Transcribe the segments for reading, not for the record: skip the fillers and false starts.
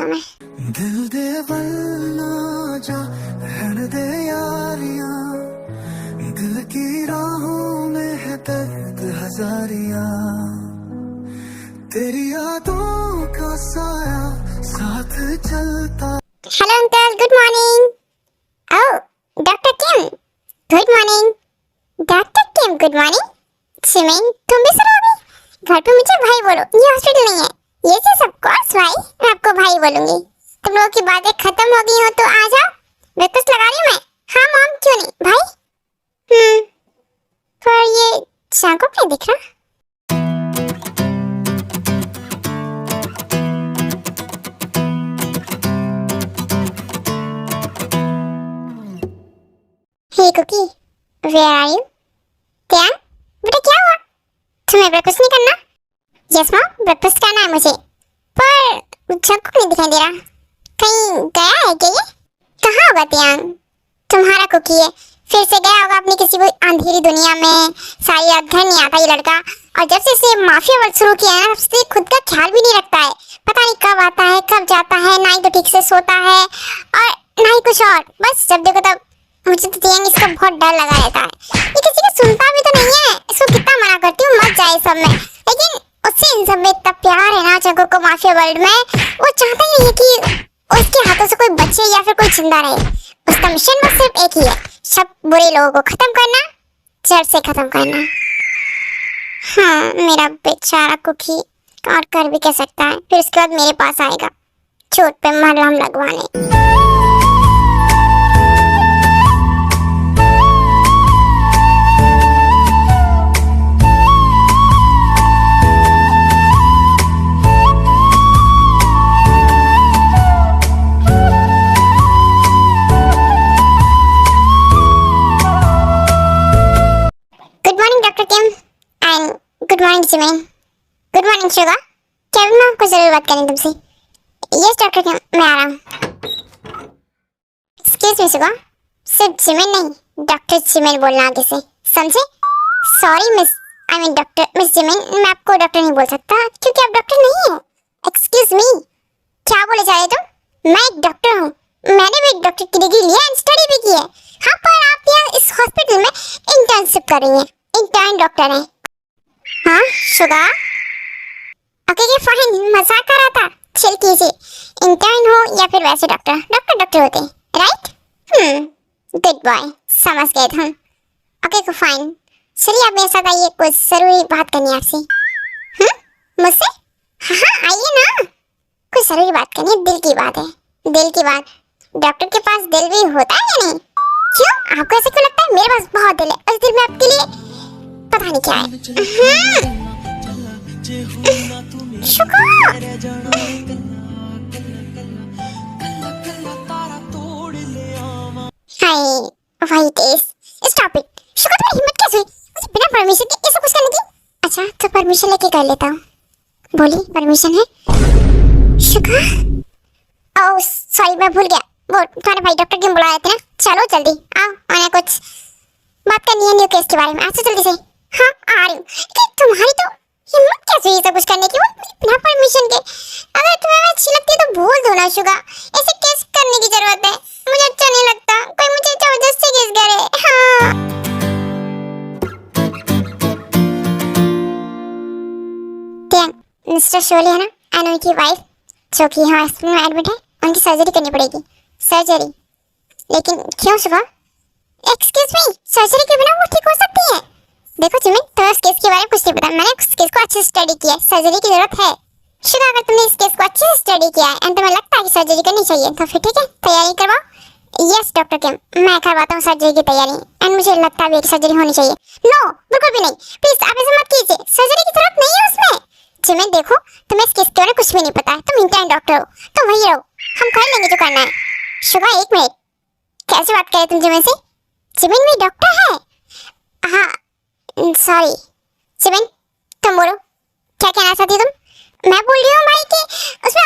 हूँ मैं। दिल दे वरना जा रहने दे यारियां, दिल की राहों में है दर्द हजारियां, तेरी यादों का साया साथ चलता। Hello uncle, good morning. Oh doctor Kim, good morning. Doctor Kim good morning. सिमेन तुम भी सो गई? घर पे मुझे भाई बोलो, ये हॉस्पिटल नहीं है। ये चीज ऑफ कोर्स भाई, मैं आपको भाई बोलूंगी। तुम लोगों की बातें खत्म हो गई हो तो आ जाओ, ब्रेकफास्ट लगा रही हूँ मैं। हाँ मॉम, क्यों नहीं भाई। पर ये चाकू नहीं दिख रहा। हे कुकी, वेयर आर यू? क्या बेटा, क्या हुआ? तुम्हें ब्रेकफास्ट नहीं करना? यस मॉम, ब्रेकफास्ट करना है मुझे, पर चाकू नहीं दिखाई दे रहा। कहीं गया है क्या ये? कहाँ होगा त्यान? तुम्हारा कुकी है, फिर से गया होगा अपनी किसी कोई अंधेरी दुनिया में। सारी रात घर नहीं आता ये लड़का, और जब से इसे माफिया वर्क शुरू किया है ना, उससे खुद का ख्याल भी नहीं रखता है। पता नहीं कब आता है कब जाता है, ना ही तो ठीक से सोता है और ना ही कुछ और। बस जब देखो तब मुझे तो त्यान इसका बहुत डर लगा रहता है। ये किसी की सुनता भी तो नहीं है। इसको कितना मना करती हूँ मत जाए सब में, लेकिन उससे इन सब में इतना प्यार है ना चंको को माफिया वर्ल्ड में। वो चाहता ही नहीं है कि उसके हाथों से कोई बचे या फिर कोई जिंदा रहे। उसका मिशन बस सिर्फ एक ही है, सब बुरे लोगों को खत्म करना, जड़ से खत्म करना। हाँ, मेरा बेचारा कुकी और कर भी कह सकता है। फिर उसके बाद मेरे पास आएगा चोट पे मरहम लगवाने। Good morning Jimin. Good morning Suga. Kevin, मैं आपको जरूर बात करनी तुमसे। यस डॉक्टर किम, मैं आ रहा हूँ। एक्सक्यूज मी शुगा, सिर्फ जिमिन नहीं, डॉक्टर जिमिन बोलना आगे से, समझे? Sorry miss, I mean doctor miss Jimin. मैं आपको डॉक्टर नहीं बोल सकता क्योंकि आप डॉक्टर नहीं हो। एक्सक्यूज मी, क्या बोले जा रहे तुम? मैं एक डॉक्टर हूँ, मैंने भी एक डॉक्टर की डिग्री लिया, स्टडी भी की है। हाँ, पर आप यहाँ इस हॉस्पिटल में इंटर्नशिप कर रही हैं, इंटर्न डॉक्टर हैं। हाँ शुगा, ओके ये फाइन, मजाक कर रहा था, चिल कीजिए। इंटर्न हो या फिर वैसे डॉक्टर, डॉक्टर डॉक्टर होते हैं, राइट? गुड बॉय, समझ गए हम। ओके फाइन, चलिए आप मेरे साथ आइए, कुछ जरूरी बात करनी है आपसे। मुझसे? हाँ आइए ना, कुछ जरूरी बात करनी है, दिल की बात है, दिल की बात। डॉक्टर के पास दिल भी होता है या नहीं? क्यों, आपको ऐसा क्यों लगता है? मेरे पास बहुत दिल है, उस दिल में आपके लिए पता नहीं क्या है। शुक्र। हाय वही टेस्ट, स्टॉप इट। शुक्र, तुम्हारी हिम्मत कैसे हुई मुझे बिना परमिशन के ये सब कुछ करने की? अच्छा तो परमिशन लेके कर लेता हूँ, बोलिए परमिशन है? शुक्र, ओह सॉरी मैं भूल गया, वो तुम्हारे भाई डॉक्टर क्यों बुला रहे थे ना। चलो जल्दी आओ, मैंने कुछ बात करनी है न्यू केस के बारे में। आज जल्दी से। हाँ आ रही हूँ, तुम्हारी तो हिम्मत कैसे हुई सब कुछ करने की, वो बिना परमिशन के? अगर तुम्हें मैं अच्छी लगती है तो बोल दो ना शुगा, ऐसे केस करने की जरूरत है? मुझे अच्छा नहीं लगता कोई मुझे जबरदस्ती केस करे। हाँ मिस्टर शोले है ना, एनोई की वाइफ, जो कि यहाँ हॉस्पिटल में एडमिट है, उनकी सर्जरी करनी पड़ेगी। सर्जरी? लेकिन क्यों शुगा? एक्सक्यूज मी, सर्जरी के बिना वो ठीक हो सकती है? देखो जिमिन, तुम्हें इस केस के बारे में कुछ नहीं पता, मैंने इस केस को अच्छे से स्टडी किया है, सर्जरी की जरूरत है। शुगा, अगर तुमने इस केस को अच्छे से स्टडी किया है एंड तुम्हें लगता है कि सर्जरी करनी चाहिए तो फिर ठीक है, तैयारी करवाओ। यस डॉक्टर किम, मैं करवाता हूँ सर्जरी की तैयारी, एंड मुझे लगता भी है कि सर्जरी होनी चाहिए। नो बिल्कुल भी नहीं, प्लीज आप ऐसा मत कीजिए, सर्जरी की जरूरत नहीं है उसमें। जिमिन देखो, तुम्हें इस केस के बारे में कुछ भी नहीं पता है, तुम इंटर्न डॉक्टर हो तो वही रहो, हम कर लेंगे जो करना है। शुगा एक मिनट, कैसे बात करे तुम जिमिन से? जिमिन भी डॉक्टर है। हाँ सॉरी जिमिन, तुम बोलो क्या कहना चाहती तुम? मैं बोल रही हूँ भाई कि उसमें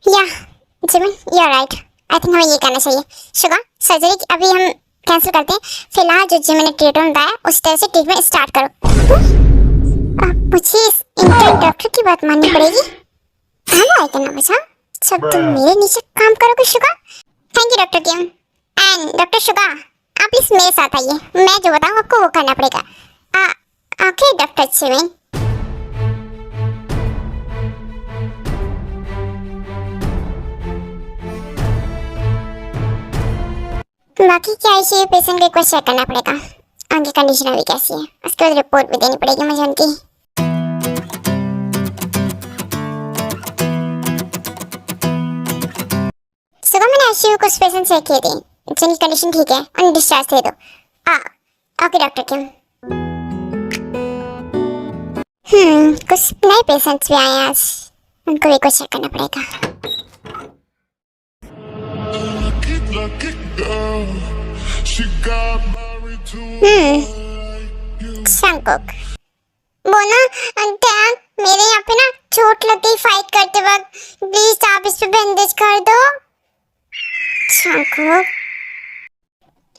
या Jimin, you are right, I think हमें ये करना चाहिए। शुगा सर्जरी अभी हम कैंसिल करते हैं, फिलहाल जो मैंने ट्रीटमेंट बताया उस तरह से ट्रीटमेंट स्टार्ट करो। अब मुझे इस इंटर्न डॉक्टर की बात माननी पड़ेगी। हाँ भाई करना बचा, सब तुम मेरे नीचे काम करोगे Suga. Thank you doctor Kim and doctor Suga, आप प्लीज मेरे साथ आइए, मैं जो बताऊँ आपको वो करना पड़ेगा। Okay doctor Jimin. बाकी क्या आईसीयू पेशेंट को एक बार चेक करना पड़ेगा, उनकी कंडीशन अभी कैसी है, उसके बाद रिपोर्ट भी देनी पड़ेगी मुझे उनकी। सुबह मैंने आईसीयू कुछ पेशेंट चेक किए थे जिनकी कंडीशन ठीक है, उन्हें डिस्चार्ज दे दो। ओके डॉक्टर किम। कुछ नए पेशेंट्स भी आए हैं आज, उनको भी कुछ चेक करना पड़ेगा। शंकुक वो ना डैड, मेरे यहाँ पे ना चोट लग गई फाइट करते वक्त, प्लीज आप इस पे बैंडेज कर दो। शंकुक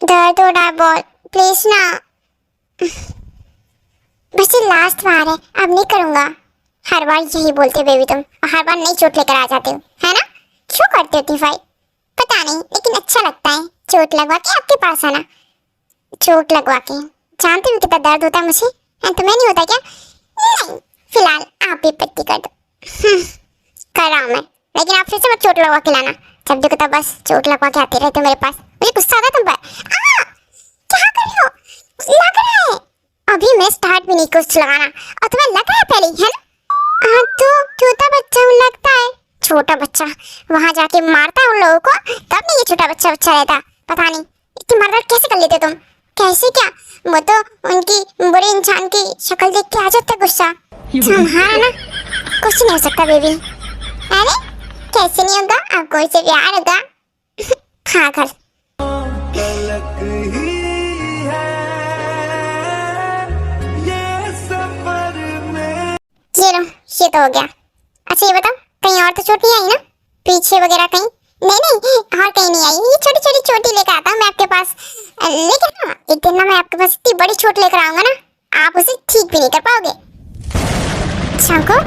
दर्द हो रहा है बहुत, प्लीज ना। बस ये लास्ट बार है, अब नहीं करूँगा। हर बार यही बोलते हो बेबी तुम, और हर बार नई चोट लेकर आ जाते हो, है ना? क्यों करते हो इतनी फाइट? पता नहीं, लेकिन अच्छा लगता है चोट लगवा के आपके पास आना। चोट लगवा के जानते हो कितना दर्द होता है मुझे, तुम्हें नहीं होता क्या? नहीं, फिलहाल आप भी पट्टी कर दो। कर रहा हूँ मैं, लेकिन आप फिर से मत चोट लगवा के लाना। जब देखो तब बस चोट लगवा के आते रहते मेरे पास, मुझे गुस्सा आता है तुम पर। क्या कर रहे हो? लग रहा है अभी मैं स्टार्ट भी नहीं कुछ लगाना, और तुम्हें लग रहा है पहले, है ना? तो छोटा बच्चा लगता है, छोटा बच्चा वहां जाके मारता है उन लोगों को, तब नहीं ये छोटा बच्चा रहता। पता नहीं इतनी मर्डर कैसे कर लेते तुम? कैसे क्या? वो तो उनकी बुरे इंसान की शक्ल देख के आ जाता है गुस्सा। तुम्हारा ना कुछ नहीं हो सकता बेबी। अरे कैसे नहीं होगा, आपको इससे प्यार होगा। हाँ कर ये तो हो गया। अच्छा ये बताओ, कहीं और तो चोट नहीं आई ना? पीछे वगैरह कहीं? नहीं और कहीं नहीं आई। ये छोटी छोटी चोटी लेकर आता हूँ मैं आपके पास, लेकिन हाँ एक दिन ना मैं आपके पास इतनी बड़ी चोट लेकर आऊंगा ना, आप उसे ठीक भी नहीं कर पाओगे। शंको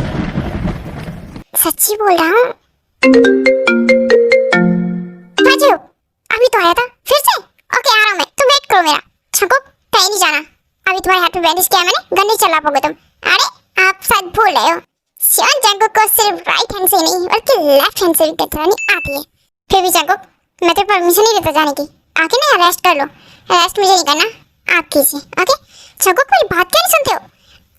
सच्ची बोल रहा हूँ। अभी तो आया था फिर से। ओके आ रहा हूँ मैं, तुम वेट करो मेरा। शंको कहीं नहीं जाना, अभी तुम्हारे हाथ में बैंडेज किया मैंने, गन नहीं चला पाओगे तुम। अरे आप शायद भूल रहे हो, श्योन जंगुक को सिर्फ राइट हैंड से नहीं बल्कि लेफ्ट हैंड से भी कतरानी आती है। फिर भी जंगुक मैं तो परमिशन नहीं देता जाने की, आके ना अरेस्ट कर लो। अरेस्ट मुझे नहीं करना, आप कीजिए। ओके जंगुक मेरी बात क्यों नहीं सुनते हो?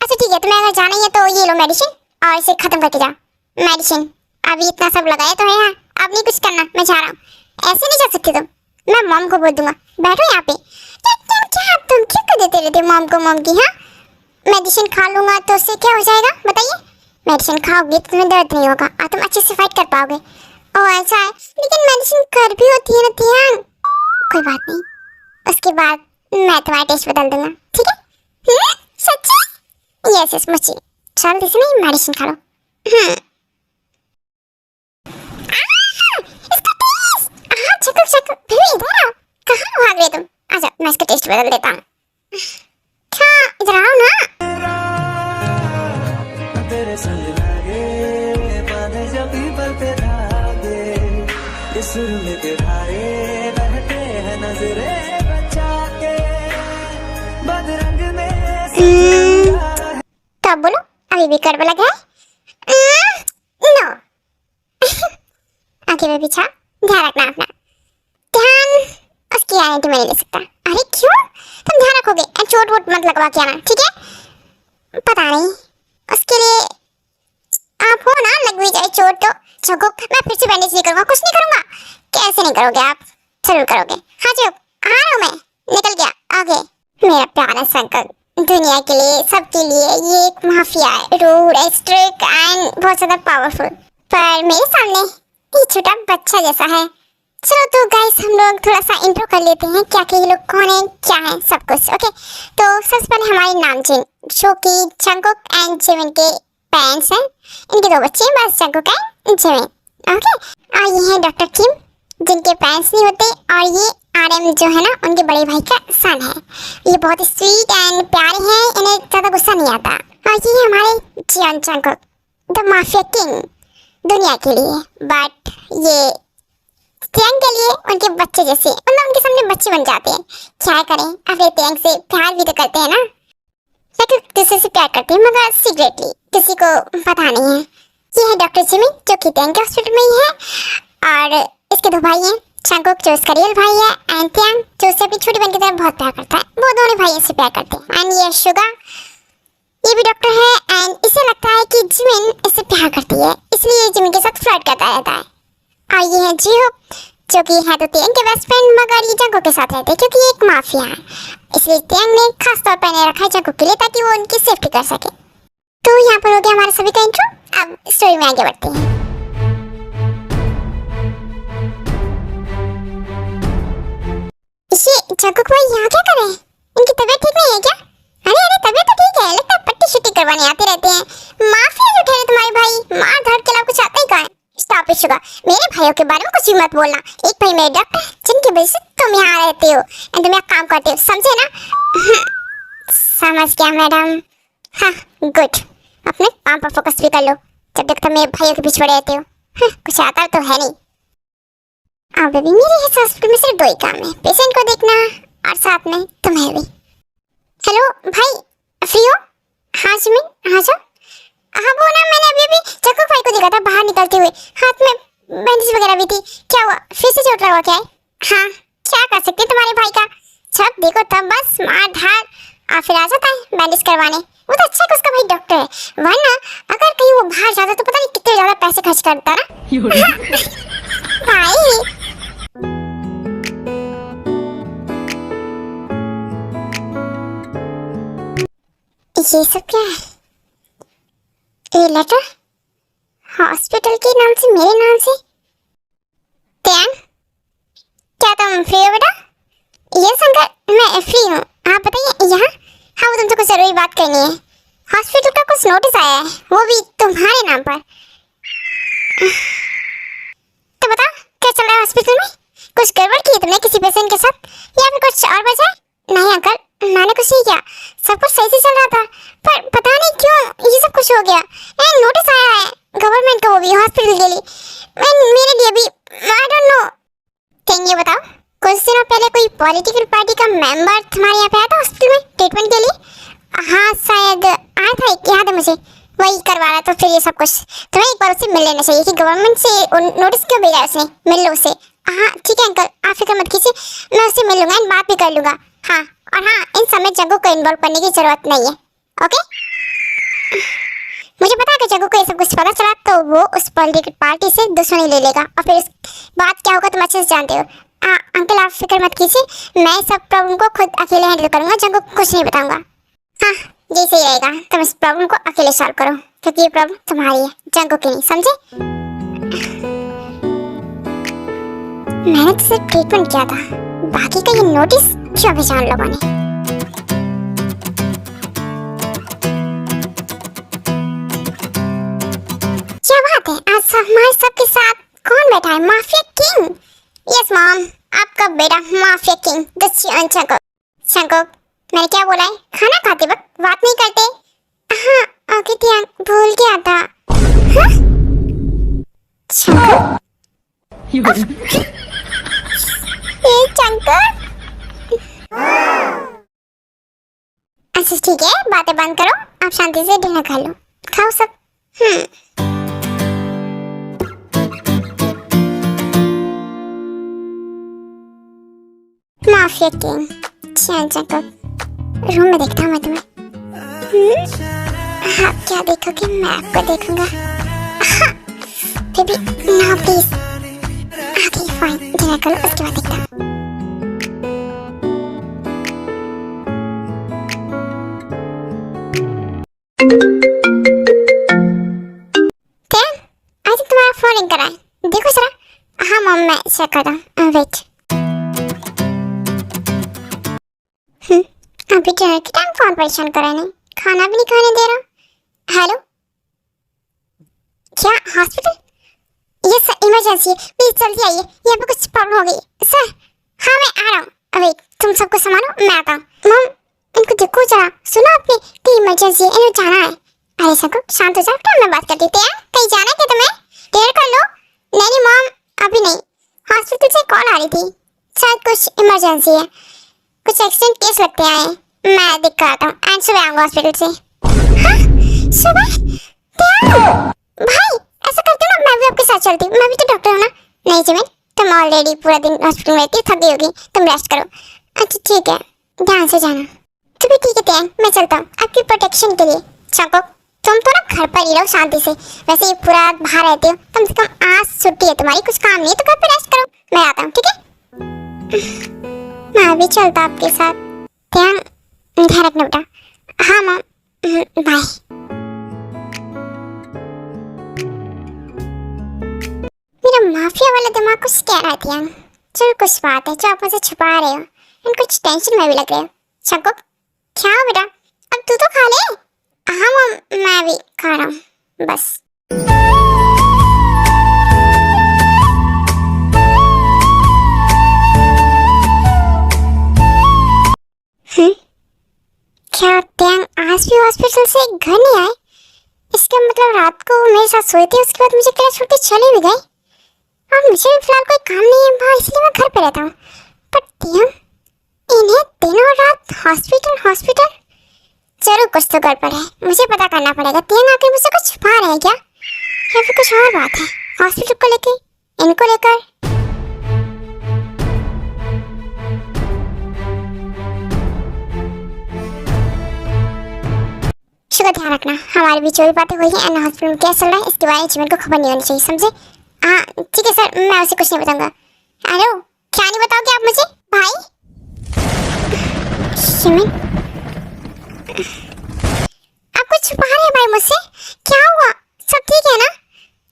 अच्छा ठीक है, तुम्हें अगर जाना ही है तो ये लो मेडिसिन और इसे खत्म करके जाओ। मेडिसिन अभी इतना सब लगाया तो है यहाँ, अब नहीं कुछ करना, मैं जा रहा हूँ। ऐसे नहीं जा सकती तुम, मैं मॉम को बोल दूंगा। बैठो यहाँ पे। क्या तुम क्यों कर देते रहते मॉम को मॉम की? हाँ मेडिसिन खा लूंगा तो उससे क्या हो जाएगा बताइए? मेडिसिन खाओगे तो तुम्हें दर्द नहीं होगा और तुम अच्छे से फाइट कर पाओगे। ओह ऐसा है, लेकिन मेडिसिन कर भी होती है ना ध्यान। कोई बात नहीं, उसके बाद मैं तुम्हारा टेस्ट बदल दूंगा, ठीक है? सच्ची? यस मुझे चल जैसे नहीं मेडिसिन खा लो। इसका टेस्ट चक्कर इधर आओ। कहाँ भाग रहे तुम? आजा मैं इसका टेस्ट बदल देता हूँ। क्या इधर आओ ना। तेरे संग लागे बांधे जब पीपल पे धागे, इस सुर में तेरे बहते हैं नजरे बचा के बदरंग में। तब बोलो अभी भी करवा लगा है? नो। आगे में पीछा ध्यान रखना अपना। ध्यान उसकी गारंटी मैं नहीं ले सकता। अरे क्यों? तुम ध्यान रखोगे, चोट वोट मत लगवा के आना, ठीक है? पता नहीं उसके लिए आप हो ना, लग भी जाए चोट तो। चको मैं फिर से बैंडेज नहीं करूँगा, कुछ नहीं करूँगा। कैसे नहीं करोगे आप? जरूर करोगे। हाँ जी आ रहा हूँ मैं, निकल गया आगे। मेरा प्यारा संकट दुनिया के लिए सबके लिए ये एक माफिया है, रूड स्ट्रिक्ट एंड बहुत ज्यादा पावरफुल, पर मेरे सामने ये छोटा बच्चा जैसा है। चलो तो गाइस हम लोग थोड़ा सा इंट्रो कर लेते हैं, क्या कि ये लोग कौन है क्या है सब कुछ। ओके तो सबसे पहले हमारे नामचीन जो कि जंगुक एंड जिमिन के पेरेंट्स हैं, इनके दो बच्चे हैं बस, जंगुक एंड जिमिन। ओके और ये है डॉक्टर किम जिनके पेरेंट्स नहीं होते, और ये आरएम जो है ना उनके बड़े भाई का सन है। ये बहुत स्वीट एंड प्यारे हैं, इन्हें ज़्यादा गुस्सा नहीं आता। और ये हमारे Jeon Jungkook, the mafia king दुनिया के लिए, बट ये त्यांग के लिए उनके बच्चे जैसे, मतलब उनके सामने बच्चे बन जाते हैं। क्या करें, अपने त्यांग से प्यार भी तो करते हैं ना, लेकिन किसी से प्यार करते हैं मगर सीक्रेटली, किसी को पता नहीं है। ये है डॉक्टर जिमिन जो कि त्यांग के हॉस्पिटल में ही है, और इसके दो भाई हैं, जंगकुक जो इसका रियल भाई है, एंड त्यांग जो उससे अपनी छोटी बहन की तरह बहुत प्यार करता है। वो दोनों भाई इससे प्यार करते हैं। एंड ये शुगा, ये भी डॉक्टर है, एंड इसे लगता है कि जिमिन इससे प्यार करती है, इसलिए ये जिमिन के साथ फ्लर्ट करता रहता है। और ये है जिहो जो कि है तो त्यांग के बेस्ट फ्रेंड, मगर ये जंगकुक के साथ रहते हैं क्योंकि ये एक माफिया है। इसलिए त्यांग ने खास तौर पर इन्हें रखा है जंगकुक के लिए, ताकि वो उनकी सेफ्टी कर सके। तो यहाँ पर हो गया हमारा सभी का इंट्रो। अब स्टोरी में आगे बढ़ते हैं। ये जंगकुक भाई यहाँ क्या कर रहे हैं? इनकी तबीयत ठीक नहीं है क्या? अरे अरे, तबीयत तो ठीक है, लगता है पट्टी शुट्टी करवाने आते रहते हैं। माफिया जो ठहरे तुम्हारे भाई, मार धाड़ के अलावा कुछ आता ही कहाँ है? स्टॉप इट शुगा, मेरे भाइयों के बारे में कुछ भी मत बोलना। एक भाई मेरे डॉक्टर, जिनकी वजह से तुम यहाँ रहते हो एंड तुम यहाँ काम करते हो, समझे ना? समझ गया मैडम। हाँ गुड, अपने काम पर फोकस भी कर लो जब तक तुम मेरे भाइयों के पीछे पड़े रहते हो। कुछ आता तो है नहीं। अब बेबी, मेरे इस हॉस्पिटल में सिर्फ दो ही काम है, पेशेंट को देखना और साथ में तुम्हें भी। हेलो भाई, फ्री हो? हाँ जिमिन, हाँ जाओ। हाँ वो ना, मैंने अभी जंगकुक भाई को देखा था बाहर निकलते हुए, हाथ में बैंडेज वगैरह भी थी। क्या हुआ, फिर से चोट लगा क्या है? हाँ, क्या कर सकते हैं तुम्हारे भाई का, जब देखो तब बस मार धाड़, और फिर आ जाता है बैंडेज करवाने। वो तो अच्छा है कि उसका भाई डॉक्टर है, वरना अगर कहीं वो बाहर जाता तो पता नहीं कितने ज्यादा पैसे खर्च करता ना। भाई ये सब क्या है? ये लेटर हॉस्पिटल के नाम से, मेरे नाम से। त्यांग, क्या तुम फ्री हो बेटा? यस अंकल, मैं फ्री हूँ, आप बताइए यहाँ। हाँ, वो तुमसे कुछ जरूरी बात करनी है। हॉस्पिटल का कुछ नोटिस आया है, वो भी तुम्हारे नाम पर। तो बताओ क्या चल रहा है हॉस्पिटल में? कुछ गड़बड़ की है तुमने किसी पेशेंट के साथ, या फिर कुछ और वजह? नहीं अंकल, मैंने कुछ नहीं किया, सब कुछ सही से चल रहा था, पर पता नहीं क्यों ये सब कुछ हो गया। नोटिस आया है गवर्नमेंट का, वो भी हॉस्पिटल के लिए, मेरे लिए भी। I don't know. क्या ये बताओ, कुछ दिनों पहले कोई पॉलिटिकल पार्टी का मेंबर तुम्हारे यहाँ पे आया था हॉस्पिटल में ट्रीटमेंट के लिए? हाँ शायद आया था, याद है मुझे, वही करवा रहा। तो फिर ये सब कुछ तुम्हें एक बार उससे मिल लेना चाहिए कि गवर्नमेंट से नोटिस क्यों भेजा उसने, मिल लो उससे। हाँ ठीक है अंकल, आप फिक्र मत कीजिए, मैं उससे मिल लूंगा, बात भी कर लूंगा। हाँ, और हाँ, इन समय जंगकुक को इन्वॉल्व करने की जरूरत नहीं है, ओके? मुझे पता है कि जंगकुक को ये सब कुछ पता चला तो वो उस पॉलिटिकल पार्टी से दुश्मनी ले लेगा, और फिर उस बात क्या होगा तुम अच्छे से जानते हो। अंकल आप फिक्र मत कीजिए, मैं सब प्रॉब्लम को खुद अकेले हैंडल करूंगा, जंगकुक को कुछ नहीं बताऊंगा। हाँ ये सही रहेगा, तुम इस प्रॉब्लम को अकेले सॉल्व करो, क्योंकि ये प्रॉब्लम तुम्हारी है, जंगकुक की नहीं, समझे? मैंने तो सिर्फ ट्रीटमेंट किया था, बाकी का ये नोटिस क्यों भेजा उन लोगों ने? क्या बात है, आज हमारे सबके साथ कौन बैठा है? Mafia king. यस मॉम, आपका बेटा माफिया किंग जंगकुक। जंगकुक, मैंने क्या बोला है? खाना खाते वक्त बात नहीं करते। हाँ ओके त्याग, भूल गया था। हाँ? जंगकुक, अच्छा ठीक है, बातें बंद करो, आप शांति से डिनर खा लो, खाओ सब। माफिया किंग जंगकुक, रूम में देखता हूँ मैं तुम्हें। आप क्या देखोगे, मैं आपको देखूंगा। बेबी ना प्लीज। ओके फाइन, डिनर करो, उसके बाद देखता हूँ। आई थिंक तुम्हारा फोन रिंग कर रहा है, देखो जरा। हाँ मॉम, मैं चेक करता हूँ, वेट। अभी डिनर के टाइम फोन परेशान कर रहा है, नहीं खाना भी नहीं खाने दे रहा। हेलो, क्या हॉस्पिटल? ये सर इमरजेंसी है, प्लीज जल्दी आइए, यहाँ पे कुछ प्रॉब्लम हो गई। सर हाँ मैं आ रहा हूँ। अबे तुम सबको संभालो, मैं आता हूँ। मॉम इनको देखो जरा, सुना आपने कि इमरजेंसी है, इन्हें जाना है। अरे सबको शांत हो जाओ, क्या मैं बात करती थी? कहीं जाना है क्या तुम्हें? देर कर लो। नहीं मॉम अभी नहीं, हॉस्पिटल से कॉल आ रही थी, शायद कुछ इमरजेंसी है, कुछ एक्सीडेंट केस लगते आए हैं। मैं देख कर आता हूँ एंड सुबह आऊंगा हॉस्पिटल से। हाँ सुबह? भाई ऐसा करते हो ना, मैं भी आपके साथ चलती हूँ, मैं भी तो डॉक्टर हूँ ना। नहीं जिमिन, तुम ऑलरेडी पूरा दिन हॉस्पिटल में रहती हो, थक गई होगी, तुम रेस्ट करो। अच्छा ठीक है, ध्यान से जाना। तो भी ठीक है त्यान, मैं चलता हूँ आपकी प्रोटेक्शन के लिए। चंको तुम तो ना घर पर ही रहो शांति से, वैसे ही पूरा रात बाहर रहते हो, कम से कम आज छुट्टी है तुम्हारी, कुछ काम नहीं है तो घर पे रेस्ट करो। मैं आता हूँ ठीक है? मैं भी चलता आपके साथ। ध्यान ध्यान रखना बेटा। हाँ मॉम, बाय। मेरा माफिया वाला दिमाग कुछ कह रहा था। चलो कुछ बात है जो आप मुझसे छुपा रहे हो, एंड कुछ टेंशन में भी लग रहे हो। चंको क्या हो बेटा, अब तू तो खा ले। हाँ मॉम मैं भी खा रहा हूँ बस। क्या त्यान आज भी हॉस्पिटल से घर नहीं आए? इसका मतलब रात को मेरे साथ सोए थे, उसके बाद मुझे अकेला छोड़ के चले भी गए, और मुझे भी फिलहाल कोई काम नहीं है बाहर, इसलिए मैं घर पे रहता हूँ। पर त्यान इन्हें दिन और रात हॉस्पिटल हॉस्पिटल, जरूर कुछ तो गड़बड़ है, मुझे पता करना पड़ेगा। त्यान आके मुझसे कुछ छुपा रहे हैं क्या, या फिर कुछ और बात है हॉस्पिटल को लेके, इनको लेकर? शुक्र, ध्यान रखना हमारे बीच जो भी बातें हुई हैं एंड हॉस्पिटल में क्या चल रहा है इसके बारे में जीवन को खबर नहीं होनी चाहिए, समझे? हाँ ठीक है सर, मैं उसे कुछ नहीं बताऊंगा। हेलो क्या नहीं बताओगे आप मुझे? भाई जीवन आप कुछ छुपा रहे हैं भाई मुझसे, क्या हुआ? सब ठीक है ना?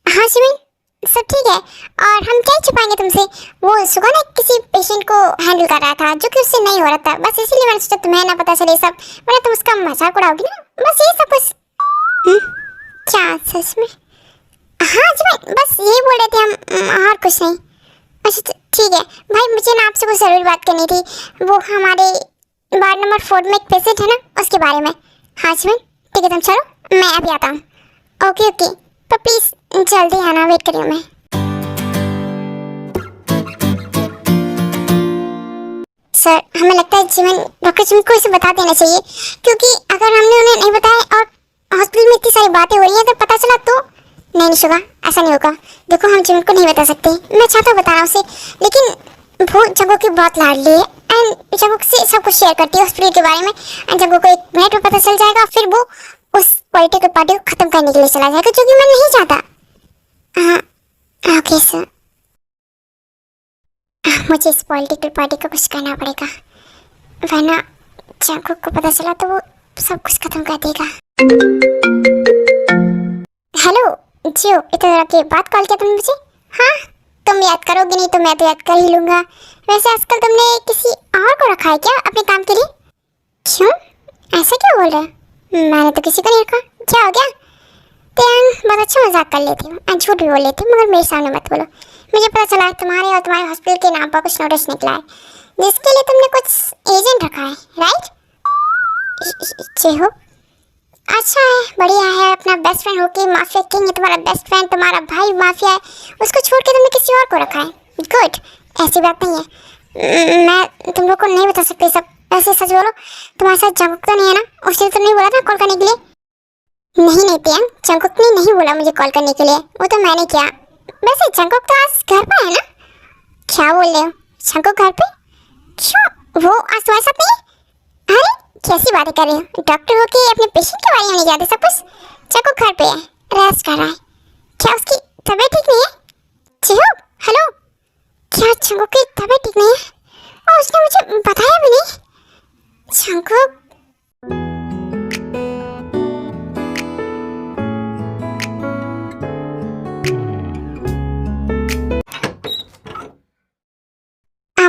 हाँ जीवन सब ठीक है, और हम क्या छुपाएंगे तुमसे? वो सुबह ना किसी पेशेंट को हैंडल कर रहा था जो कि उससे नहीं हो रहा था, बस इसीलिए मैंने सोचा तुम्हें ना पता चले सब, वरना तुम उसका मजाक उड़ाओगी ना, बस ये सब कुछ। क्या सच में? हाँ जी बस यही बोल रहे थे हम, और कुछ नहीं। अच्छा ठीक है भाई, मुझे ना आपसे कुछ ज़रूरी बात करनी थी, वो हमारे वार्ड नंबर 4 में एक पेशेंट है ना, उसके बारे में। हाँ जी ठीक है, तुम चलो मैं अभी आता हूँ। ओके ओके, तो प्लीज़ जल्दी आना, वेट करियो मैं। सर हमें लगता है जीवन डॉक्टर जीवन को इसे बता देना चाहिए, क्योंकि अगर हमने उन्हें नहीं बताया और हॉस्पिटल में इतनी सारी बातें हो रही हैं तो पता चला तो। नहीं शुगा, ऐसा नहीं होगा। देखो हम जीवन को नहीं बता सकते, मैं चाहता हूँ बताना उसे, लेकिन वो जगह की बहुत लाडली है एंड जगह से सब कुछ शेयर करती है हॉस्पिटल के बारे में, एंड जगह को 1 मिनट में पता चल जाएगा, फिर वो उस पॉलिटिकल पार्टी को खत्म करने के लिए चला जाएगा, जो कि मैं नहीं चाहता। हाँ ओके सर, मुझे इस पॉलिटिकल पार्टी को कुछ करना पड़ेगा, वरना जगह को पता चला तो वो सब कुछ खत्म कर देगा। हेलो जियो, इतना के बाद कॉल किया तुमने मुझे? हाँ तुम याद करोगे नहीं तो मैं तो याद कर ही लूँगा। वैसे आजकल तुमने किसी और को रखा है क्या अपने काम के लिए? क्यों ऐसा क्या बोल रहे हो? मैंने तो किसी को नहीं रखा, क्या हो गया? त्यान बहुत अच्छा मजाक कर लेती हूँ, झूठ भी बोल लेती हूँ, मगर मेरे सामने मत बोलो। मुझे पता चला है तुम्हारे और तुम्हारे हॉस्पिटल के नाम पर कुछ नोटिस निकला है, जिसके लिए तुमने कुछ एजेंट रखा है, राइट? जी हो, अच्छा है, बढ़िया है। अपना बेस्ट फ्रेंड होके माफिया किंग है तुम्हारा बेस्ट फ्रेंड, तुम्हारा भाई माफिया है, उसको छोड़ के तुमने किसी और को रखा है। गुड, ऐसी बात नहीं है, मैं तुम लोग को नहीं बता सकती सब। ऐसे सच बोलो, तुम्हारे साथ जंकुक तो नहीं है ना? उसने तुमने बोला था कॉल करने के लिए? नहीं त्यान, जंकुक ने नहीं बोला मुझे कॉल करने के लिए, वो तो मैंने किया। वैसे जंकुक तो आज घर पर है ना? क्या बोल रहे हो, जंकुक घर पे? क्यों, वो आज तुम्हारे साथ नहीं? अरे कैसी बातें कर रहे हो, डॉक्टर हो के अपने पेशेंट के बारे में नहीं जानते सब कुछ? जंकुक घर पे है, रेस्ट कर रहा है। क्या उसकी तबीयत ठीक नहीं है? चिहो हेलो, क्या जंकुक की तबीयत ठीक नहीं है? और उसने मुझे बताया भी नहीं। जंकुक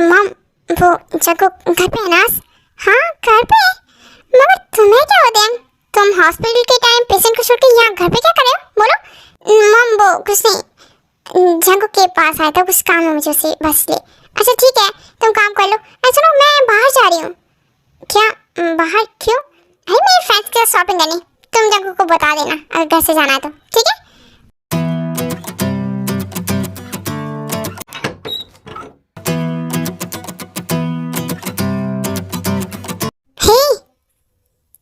मॉम, वो जंकुक घर पे है ना? हाँ घर पे है, मगर तुम्हें क्या हो गया? तुम हॉस्पिटल के टाइम पेशेंट को छोड़ के यहाँ घर पे क्या कर रहे हो? बोलो। मॉम वो कुछ नहीं, जंगू के पास आया था, कुछ काम है मुझे उसे, बस ले। अच्छा ठीक है, तुम काम कर लो। सुनो, मैं बाहर जा रही हूँ। क्या बाहर क्यों? अरे मेरे फ्रेंड्स के साथ शॉपिंग करनी। तुम जंगू को बता देना अगर घर से जाना है तो, ठीक है? हे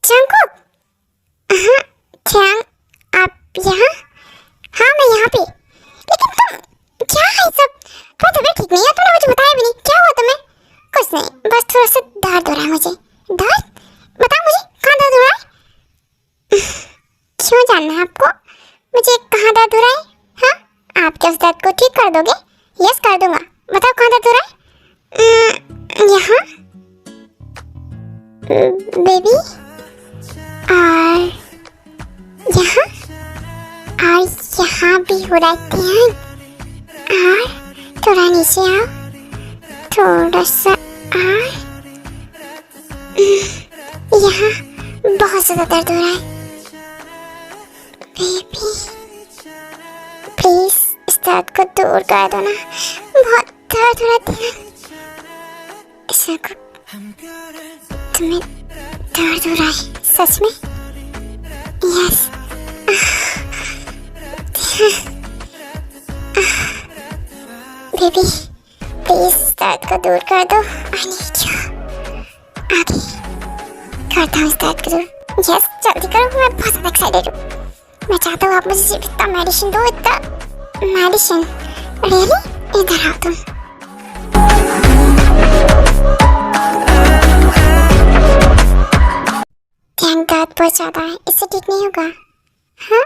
जंगू, हाँ क्या आप यहाँ? हाँ मैं यहाँ पे। लेकिन तुम क्या है सब? तुम्हारी तबीयत ठीक नहीं है, तुमने मुझे बताया भी नहीं। क्या हुआ तुम्हें? कुछ नहीं, बस थोड़ा सा दर्द हो रहा है मुझे। दर्द? बताओ मुझे, कहाँ दर्द हो रहा है? क्यों जानना है आपको मुझे कहाँ दर्द हो रहा है? हाँ, आप क्या उस दर्द को ठीक कर दोगे? यस कर दूंगा। बताओ कहाँ दर्द हो रहा है? यहाँ बेबी, और यहाँ, और यहाँ भी हो रहा है। और थोड़ा नीचे आओ, थोड़ा सा, और यहाँ बहुत ज़्यादा दर्द हो रहा है। बेबी प्लीज इस दर्द को दूर कर दो ना, बहुत दर्द हो रहा है। तुम्हें दर्द हो रहा है सच में? यस। बेबी प्लीज दर्द को दूर कर दो। I need you. आगे करता हूँ इस दर्द को दूर। यस जल्दी करो, मैं बहुत ज़्यादा एक्साइटेड हूँ। मैं चाहता हूँ आप मुझे सिर्फ इतना मेडिसिन दो, इतना मेडिसिन। रियली? इधर आओ तुम। ध्यान दर्द बहुत ज़्यादा है, इससे ठीक नहीं होगा। हाँ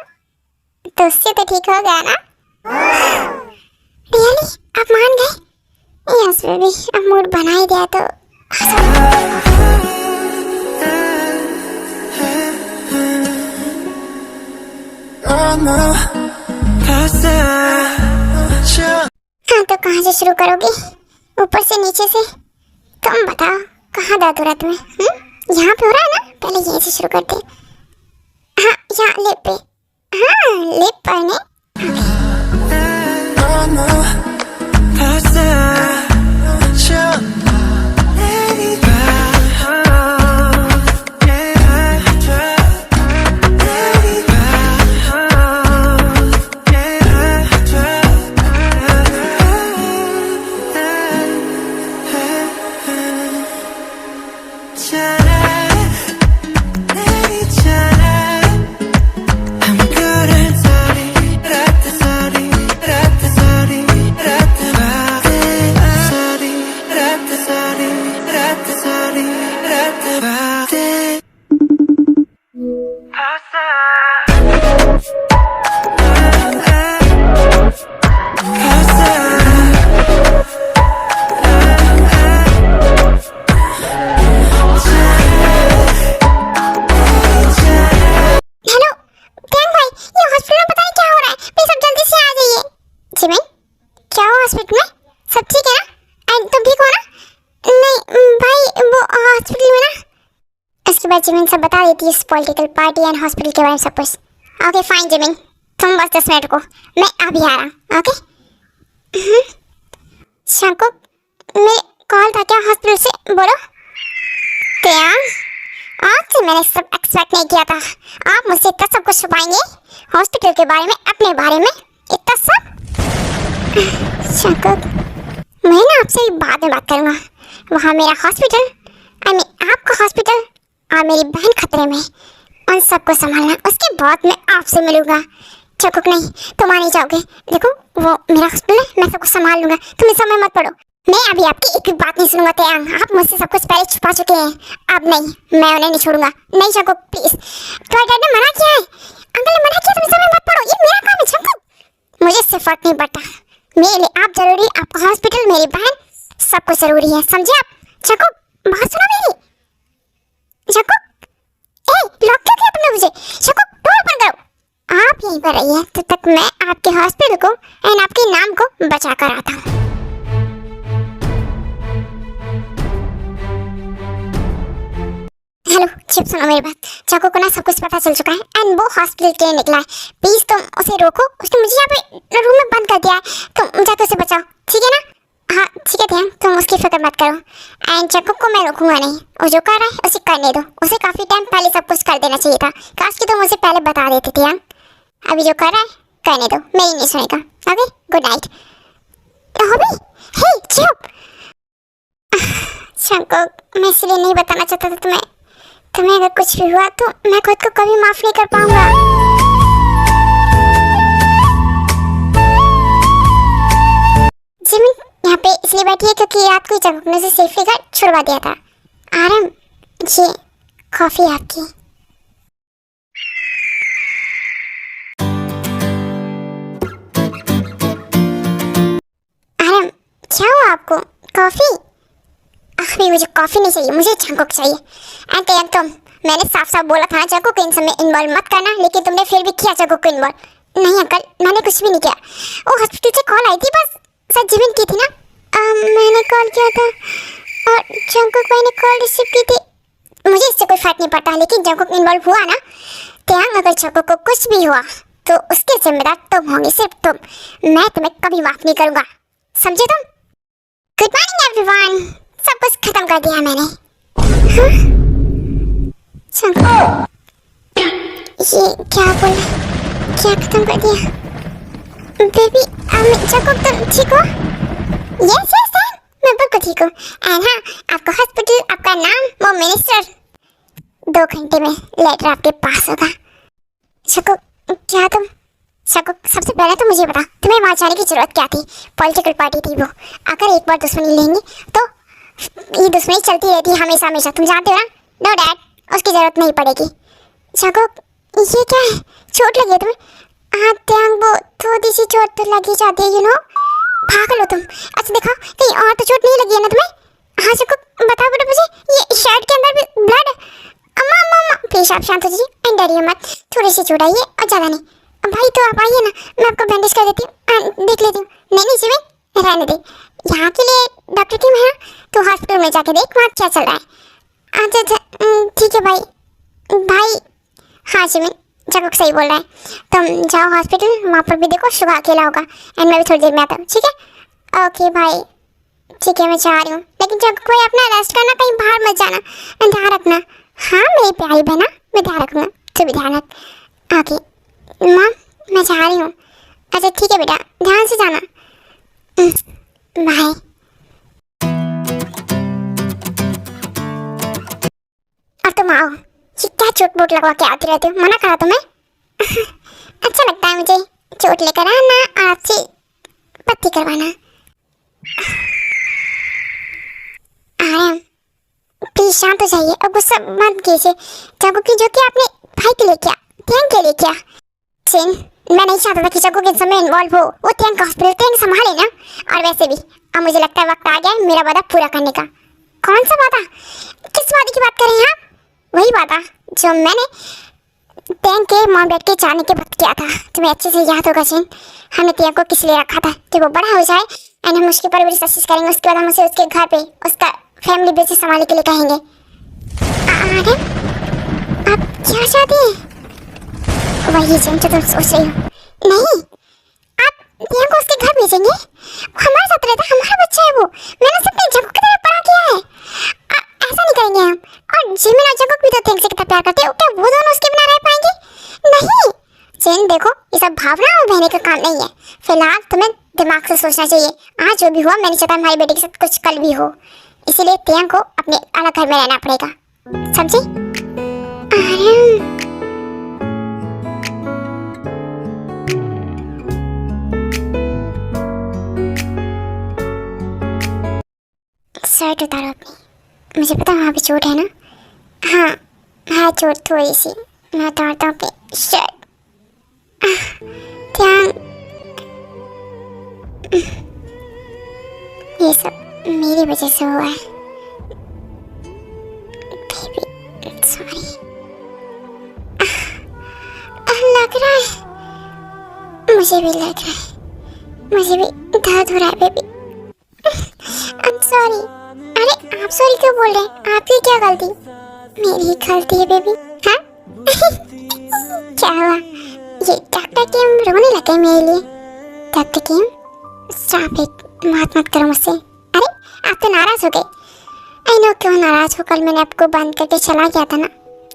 तो उससे तो ठीक हो गया ना? रियली? आप मान गए? यस बेबी, अब मूड बना ही दिया तो हाँ तो कहाँ से शुरू करोगे? ऊपर से नीचे से? तुम बताओ कहाँ दर्द हो रहा है तुम्हें? यहाँ पे हो रहा है ना? पहले यहीं से शुरू करते। हाँ यहाँ लिप पे। हाँ लिप पर ने। जिमिन सब बता देती है इस पॉलिटिकल पार्टी एंड हॉस्पिटल के बारे में सब कुछ। ओके फाइन जिमिन, तुम बस 10 मिनट को, मैं अभी आ रहा हूँ। ओके शंकु, मेरे कॉल था क्या हॉस्पिटल से? बोलो। क्या आपसे मैंने सब एक्सपेक्ट नहीं किया था। आप मुझसे इतना सब कुछ छुपाएंगे हॉस्पिटल के बारे में, अपने बारे में इतना सब? शंकु मैं ना आपसे बाद में बात करूँगा। वहाँ मेरा हॉस्पिटल, आई मीन आपका हॉस्पिटल और मेरी बहन खतरे में, उन सबको संभालना, उसके बाद मैं आपसे मिलूंगा। चकुक नहीं, तुम आ नहीं जाओगे। देखो वो मेरा हॉस्पिटल है, मैं सब कुछ संभाल लूंगा, तुम इस समय मत पड़ो। मैं अभी आपकी एक भी बात नहीं सुनूंगा। तैयार? आप मुझसे सब कुछ पहले छुपा चुके हैं, अब नहीं, मैं उन्हें नहीं छोड़ूंगा। नहीं चकुक प्लीज, तुम्हारे डैड ने मना किया है, अंकल ने मना किया, तुम इस समय मत पड़ो, ये मेरा काम है। चकुक मुझे इससे फर्क नहीं पड़ता, मेरे लिए आप जरूरी, आपका हॉस्पिटल, मेरी बहन, सब कुछ जरूरी है, समझे आप? चकुक बात सुनो मेरी। शकुक, लॉक क्यों किया तुमने मुझे? शकुक डोर बंद करो। आप यहीं पर रहिए तब तक मैं आपके हॉस्पिटल को एंड आपके नाम को बचा कर आता हूँ। हेलो चुप सुनो मेरी बात। चाकू को ना सब कुछ पता चल चुका है एंड वो हॉस्पिटल के लिए निकला है। प्लीज तुम उसे रोको, उसने मुझे यहाँ पे रूम में बंद कर दिया है, तुम जाके उसे बचाओ, ठीक है ना? हाँ ठीक है ध्यान, तुम उसकी फिक्र मत करो एंड चाकू को मैं रोकूंगा नहीं। वो जो कर रहा है उसे करने दो, उसे काफी टाइम पहले सब कुछ कर देना चाहिए था। काश कि तुम उसे पहले बता देती थी। अभी जो कर रहा है करने दो, मेरी नहीं सुनेगा। Okay good night. हे चुप। चाकू मैं इसलिए नहीं बताना चाहता था तुम्हें, तुम्हें अगर कुछ भी हुआ तो मैं खुद को कभी माफ नहीं कर पाऊंगा। जिमिन यहाँ पे इसलिए बैठी है क्योंकि रात को चाकू ने उसे सेफली घर छुड़वा दिया था। आराम, ये कॉफी आपकी। आराम, क्या हुआ आपको? कॉफी? अभी मुझे कॉफी नहीं चाहिए, मुझे चाकू चाहिए। एंड तुम, मैंने साफ साफ बोला था चाकू को इन सब में इन्वॉल्व मत करना, लेकिन तुमने फिर भी किया चाकू को इन्वॉल्व। नहीं अंकल, मैंने कुछ भी नहीं किया। वो हॉस्पिटल से कॉल आई थी, बस सर जिमिन की थी ना। मैंने कॉल किया था और चाकू भाई ने कॉल रिसीव की थी। मुझे इससे कोई फर्क नहीं पड़ता, लेकिन चाकू इन्वॉल्व हुआ ना त्याग, अगर चाकू को कुछ भी हुआ तो उसके जिम्मेदार तुम होंगे, सिर्फ तुम। मैं तुम्हें कभी माफ नहीं करूंगा, समझे तुम? गुड मॉर्निंग एवरीवन, सब कुछ खत्म कर दिया मैंने। ये क्या बोला? क्या खत्म कर दिया? बेबी चाकू तुम ठीक हो? यस यस सर, मैं बिल्कुल ठीक हूँ। एंड हाँ, आपका हॉस्पिटल, आपका नाम, वो मिनिस्टर 2 घंटे में लेटर आपके पास होगा। चाकू क्या तुम? चाकू सबसे पहले तो मुझे बता, तुम्हें वहाँ जाने की जरूरत क्या थी? पॉलिटिकल पार्टी थी वो, अगर एक बार दुश्मनी लेंगे तो ये दुश्मनी चलती रहती है हमेशा हमेशा, तुम जानते हो ना? नो डैड, उसकी जरूरत नहीं पड़ेगी। चाकू ये क्या है? चोट लगी है तुम्हें? हाँ त्यांग, वो थोड़ी सी चोट तो लगी जाती है, यू नो। पागल हो तुम। अच्छा देखो कहीं और तो चोट नहीं लगी है ना तुम्हें? हाँ चाकू बताओ बेटा मुझे, ये शर्ट के अंदर भी ब्लड। अम्मा अम्मा अम्मा प्लीज आप शांत हो जाइए, डरिए मत, थोड़ी सी चोट आई है और ज़्यादा नहीं। भाई तो आप आइए ना, मैं आपको बैंडेज कर देती हूँ, देख लेती हूँ। नहीं जिमिन रहने दे, यहाँ के लिए डॉक्टर टीम है ना, तो हॉस्पिटल में जाके देख वहाँ क्या चल रहा है। अच्छा ठीक है भाई। हाँ जिमिन चाकू सही बोल रहा है, तुम जाओ हॉस्पिटल, वहाँ पर भी देखो सुबह अकेला होगा एंड मैं भी थोड़ी देर में आता हूँ, ठीक है? ओके भाई ठीक है, मैं जा रही हूँ, लेकिन चाकू कोई अपना रेस्ट करना, कहीं बाहर मत जाना, ध्यान रखना। हाँ मेरी प्यारी बहना, मैं ध्यान रखूँगा, तू भी ध्यान रख। ओके माँ मैं जा रही हूँ। अच्छा ठीक है बेटा, ध्यान से जाना, बाय। अब तुम आओ, ये क्या चोट बोट लगवा के आती रहती हो, मना करा तुम्हें? अच्छा लगता है मुझे चोट लेकर आना और आपसे पत्ती करवाना। आराम, प्लीज शांत हो जाइए और गुस्सा मत कीजिए। चाकू की जो कि आपने भाई के लिए किया, त्याग के लिए किया। चिन, मैं नहीं चाहता था कि चाकू के समय इन्वॉल्व हो, वो त्याग का हॉस्पिटल त्याग संभाले ना। और वैसे भी अब मुझे लगता है वक्त आ गया मेरा वादा पूरा करने का। कौन सा वादा? किस वादे की बात कर रहे हैं आप? वही वादा जो मैंने टैंक के मॉम डैड के जाने के वक्त किया था, तुम्हें अच्छे से याद होगा जिन। हमने टैंक को किस लिए रखा था कि वो बड़ा हो जाए एंड हम उसकी परवरिश अच्छे से करेंगे, उसके बाद हम उसे उसके घर पे उसका फैमिली बिजनेस संभालने के लिए कहेंगे। अरे आप क्या चाहते हैं? वही जिन जो तुम सोच रही हो। नहीं, आप टैंक को उसके घर भेजेंगे, हमारे साथ रहता है, हमारा बच्चा है वो। मैंने उसे अपने जगह की तरह बड़ा किया है, ऐसा नहीं करेंगे हम। और जिमिन और जगह भी तो थिंग से कितना प्यार करते हो, क्या वो दोनों उसके बिना रह पाएंगे? नहीं जिन देखो, ये सब भावना और बहने का काम नहीं है। फिलहाल तुम्हें दिमाग से सोचना चाहिए। आज जो भी हुआ, मैंने चाहता हमारी बेटी के साथ कुछ कल भी हो, इसीलिए तियांग को अपने अलग घर में रहना पड़ेगा, समझी? शर्ट उतारो अपनी, मुझे पता वहाँ पे चोट है ना। हाँ हाँ चोट थोड़ी सी, मैं उतारता हूँ अपनी शर्ट। त्याग, ये सब मेरी वजह से हुआ है बेबी, सॉरी। लग रहा है, मुझे भी लग रहा है, मुझे भी दर्द हो रहा है बेबी। I'm sorry। अरे आप सॉरी क्यों बोल रहे हैं? आपकी क्या गलती? मेरी ही गलती है बेबी। हाँ क्या हुआ? ये डॉक्टर किम रोने लगे मेरे लिए। डॉक्टर किम स्टॉप इट, मत करो मुझसे। अरे आप तो नाराज हो गए। आई नो क्यों नाराज हो, कल मैंने आपको बंद करके चला गया था ना,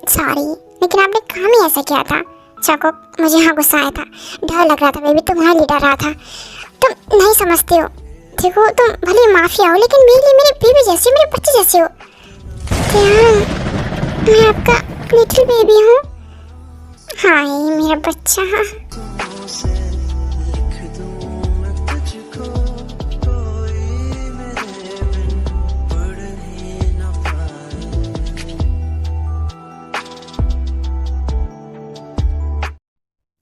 सॉरी। लेकिन आपने काम ही ऐसा किया था चाको, मुझे यहाँ गुस्सा आया था, डर लग रहा था बेबी, तुम्हारे लिए डर रहा था। तुम नहीं समझते हो, देखो तुम भले माफिया हो लेकिन मेरे लिए मेरे बेबी जैसे, मेरे बच्चे जैसे हो। मैं आपका लिटिल बेबी हूँ। हाय मेरा बच्चा।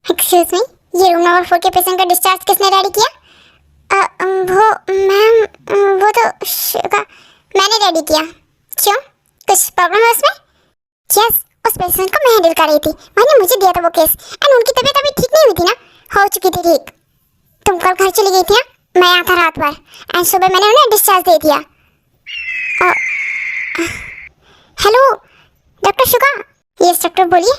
एक्सक्यूज मी, ये रूम नंबर 4 के पेशेंट का डिस्चार्ज किसने रेडी किया? वो मैम, वो तो मैंने रेडी किया। क्यों, कुछ प्रॉब्लम है उसमें? यस, उस पेशेंट को मैं हैंडल कर रही थी, मैंने मुझे दिया था वो केस, एंड उनकी तबीयत अभी ठीक नहीं हुई थी ना, हो चुकी थी ठीक। तुम कल घर चली गई थी ना, मैं यहाँ था रात भर, एंड सुबह मैंने उन्हें डिस्चार्ज दे दिया। Hello doctor Suga. Yes doctor बोलिए।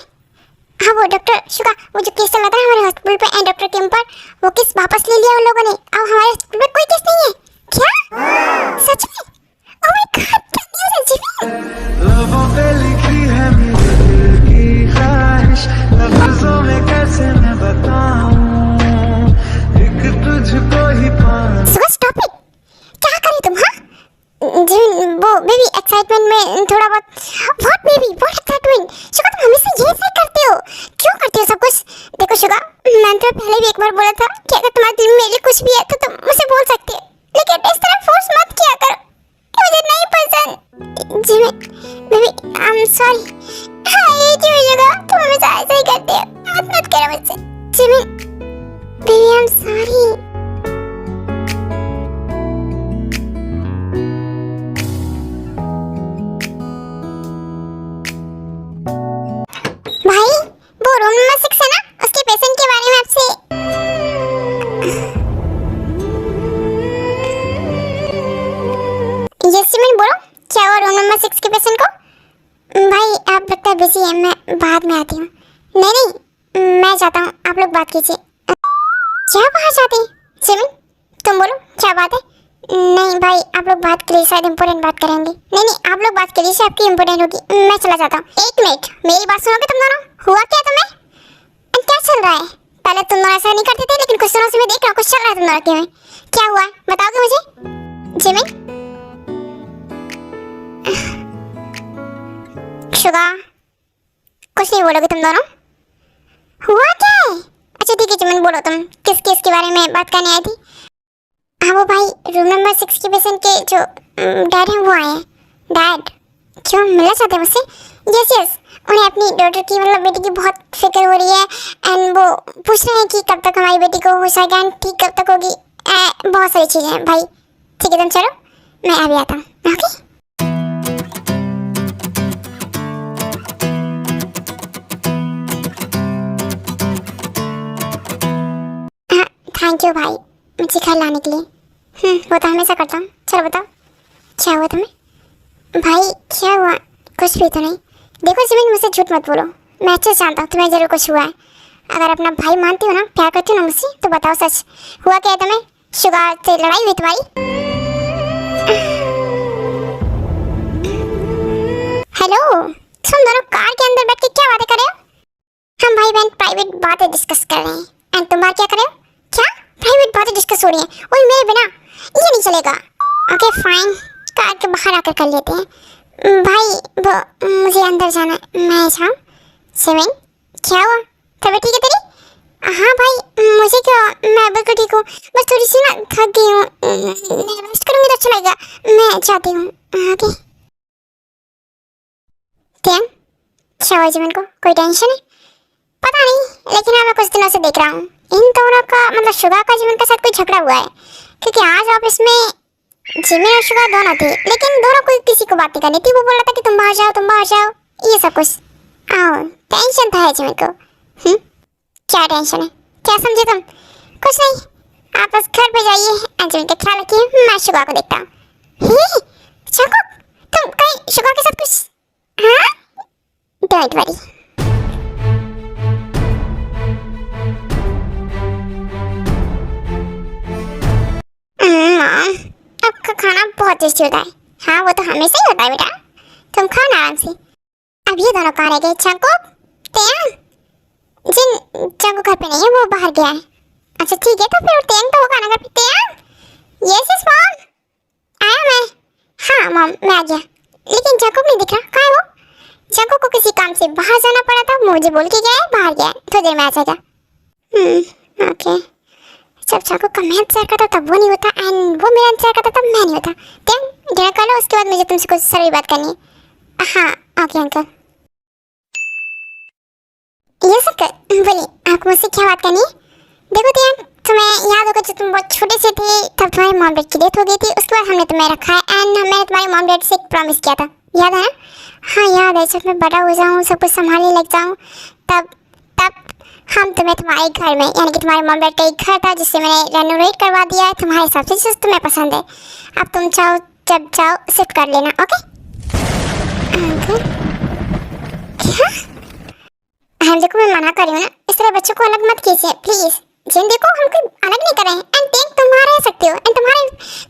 हाँ वो डॉक्टर शुगा, वो जो केस चला था हमारे हॉस्पिटल पे एंड डॉक्टर किम पर, वो केस वापस ले लिया उन लोगों ने। अब हमारे हॉस्पिटल में कोई केस नहीं है। क्या सच में? ओह माय गॉड, क्या न्यूज़ है जी। लबों पे लिखी है मेरे दिल की ख्वाहिश, लफ्जों में कैसे मैं बताऊं, एक तुझको ही पाऊं। शुगा स्टॉप इट, क्या कर रही तुम? हाँ जी वो बेबी एक्साइटमेंट में थोड़ा बहुत। What baby, what excitement? Suga तुम हमेशा ये ऐसे करते हो, क्यों करते हो सब कुछ? देखो शुगा, मैंने तो पहले भी एक बार बोला था कि अगर तुम्हारे दिल में मेरे लिए कुछ भी है तो तुम मुझे बोल सकते हो, लेकिन इस तरह फोर्स मत किया करो, मुझे नहीं पसंद। जी baby I am sorry. Hi जी शुगा, तुम हमेशा ऐसे ही करते हो, मत करो मुझसे। जी बेबी आई एम सॉरी। भाई वो रूम नंबर 6 है ना, उसके पेशेंट के बारे में आपसे। यस सिमन बोलो, क्या हुआ रूम नंबर 6 के पेशेंट को? भाई आप लगता है बिजी है, मैं बाद में आती हूँ। नहीं मैं जाता हूँ, आप लोग बात कीजिए। क्या बाहर जाते हैं? सिमन तुम बोलो क्या बात है? नहीं भाई आप लोग बात करिए, शायद इम्पोर्टेंट बात करेंगे। नहीं आप लोग बात करिए, शायद आपकी इम्पोर्टेंट होगी, मैं चला जाता हूँ। एक मिनट मेरी बात सुनोगे तुम दोनों? हुआ क्या तुम्हें? क्या चल रहा है? पहले तुम दोनों ऐसा नहीं करते थे, लेकिन कुछ दिनों से मैं देख रहा हूँ कुछ चल रहा है तुम दोनों के में। क्या हुआ बताओगे मुझे? जिमिन शुगा कुछ नहीं बोलोगे तुम दोनों? हुआ क्या है? अच्छा ठीक है जिमिन बोलो, तुम किस केस के बारे में बात करने आई थी? हाँ वो भाई रूम नंबर 6 के पेशेंट के जो डैड हैं वो आए हैं। डैड क्यों, मिलना चाहते हैं मुझसे? यस उन्हें अपनी डॉटर की, मतलब बेटी की बहुत फिक्र हो रही है, एंड वो पूछ रहे हैं कि कब तक हमारी बेटी को हो जाएगा, एंड ठीक कब तक होगी, बहुत सारी चीज़ें हैं भाई। ठीक है तुम चलो, मैं अभी आता हूँ। ओके हाँ थैंक यू भाई मुझे घर लाने के लिए। वो तो हमेशा करता हूँ। चलो बताओ क्या हुआ तुम्हें? भाई क्या हुआ? कुछ भी तो नहीं। देखो जिमिन मुझसे झूठ मत बोलो, मैं अच्छे से जानता हूँ तुम्हें जरूर कुछ हुआ है। अगर अपना भाई मानती हो ना, प्यार करती हो ना मुझसे, तो बताओ सच हुआ क्या है तुम्हें? शुगर से लड़ाई हुई तुम्हारी? हेलो तुम दोनों कार के अंदर बैठ के क्या बातें कर रहे हो? हम भाई बहन प्राइवेट बातें डिस्कस कर रहे हैं, एंड तुम बाहर क्या कर रहे हो? क्या प्राइवेट बातें डिस्कस हो रही हैं? ओए मेरे बिना ये नहीं चलेगा। ओके फाइन, कार के बाहर आकर कर लेते हैं। भाई वो मुझे अंदर जाना है, मैं जाऊँ? सेवन क्या हुआ, तबीयत ठीक है तेरी? हाँ भाई मुझे क्या, मैं बिल्कुल ठीक हूँ, बस थोड़ी सी ना थक गई हूँ, रेस्ट करूँगी तो अच्छा लगेगा, मैं जाती हूँ। ओके क्या क्या हुआ जीवन को, कोई टेंशन है? पता नहीं, लेकिन हाँ मैं कुछ दिनों से देख रहा हूँ इन दोनों का, मतलब शुगा का जीवन के साथ कोई झगड़ा हुआ है, क्योंकि आज ऑफिस में जिमिन और शुगा दोनों थे, लेकिन दोनों कोई किसी को बात नहीं करनी थी। वो बोल रहा था कि तुम बाहर जाओ तुम बाहर जाओ, ये सब कुछ। आओ टेंशन था जिमिन को। क्या टेंशन है, क्या समझे तुम? कुछ नहीं, आप बस घर पे जाइए, जिमिन का ख्याल रखिए, मैं शुगा को देखता हूँ। शुगा तुम कहीं शुगा के साथ कुछ? हाँ डोंट वरी। मॉम, आपका खाना बहुत टेस्टी होता है। हाँ वो तो हमेशा ही होता है बेटा, तुम खाओ ना आराम से। अब ये दोनों कहाँ रह गए? चंको, तेन। जिन चंको घर पे नहीं है, वो बाहर गया है। अच्छा ठीक है, तो फिर तेन तो होगा ना घर पे। तेन, यस यस मॉम, आया मैं। हाँ मॉम मैं आ गया, लेकिन चंको नहीं दिख रहा, कहाँ है वो? चंको को किसी काम से बाहर जाना पड़ा था, मुझे बोल के गया है बाहर गया है, थोड़ी देर में आ जाएगा। ओके। जब चंको का मैं इंतजार करता तब वो नहीं होता, एंड वो मेरा इंतजार करता तब मैं नहीं होता। तेन डिनर कर लो, उसके बाद मुझे तुमसे कुछ जरूरी बात करनी है। हाँ ओके अंकल। ये सब बोलिए, आपको मुझसे क्या बात करनी है? देखो तेन, तुम्हें याद होगा जब तुम बहुत छोटे से थे तब तुम्हारे मॉम डैड की डेथ हो गई थी। उसके बाद हमने तुम्हें रखा है, एंड मैंने तुम्हारे मॉम डैड से एक प्रॉमिस किया था, याद है ना? हाँ याद है, जब मैं बड़ा हो जाऊँ, सब कुछ संभालने लग जाऊँ, तब तब हम तुम्हें तुम्हारे घर में, यानी कि तुम्हारे मॉम डैड का एक घर था जिससे मैंने रेनोवेट करवा दिया है तुम्हारे हिसाब से, जिस तुम्हें पसंद है। अब तुम चाहो जब चाहो शिफ्ट कर लेना, ओके? क्या? हम देखो, मैं मना कर रही हूँ ना, इस तरह बच्चों को अलग मत कीजिए प्लीज। जिन देखो, हम कोई अलग नहीं कर रहे हैं, एंड टेक तुम वहाँ रह सकते हो, एंड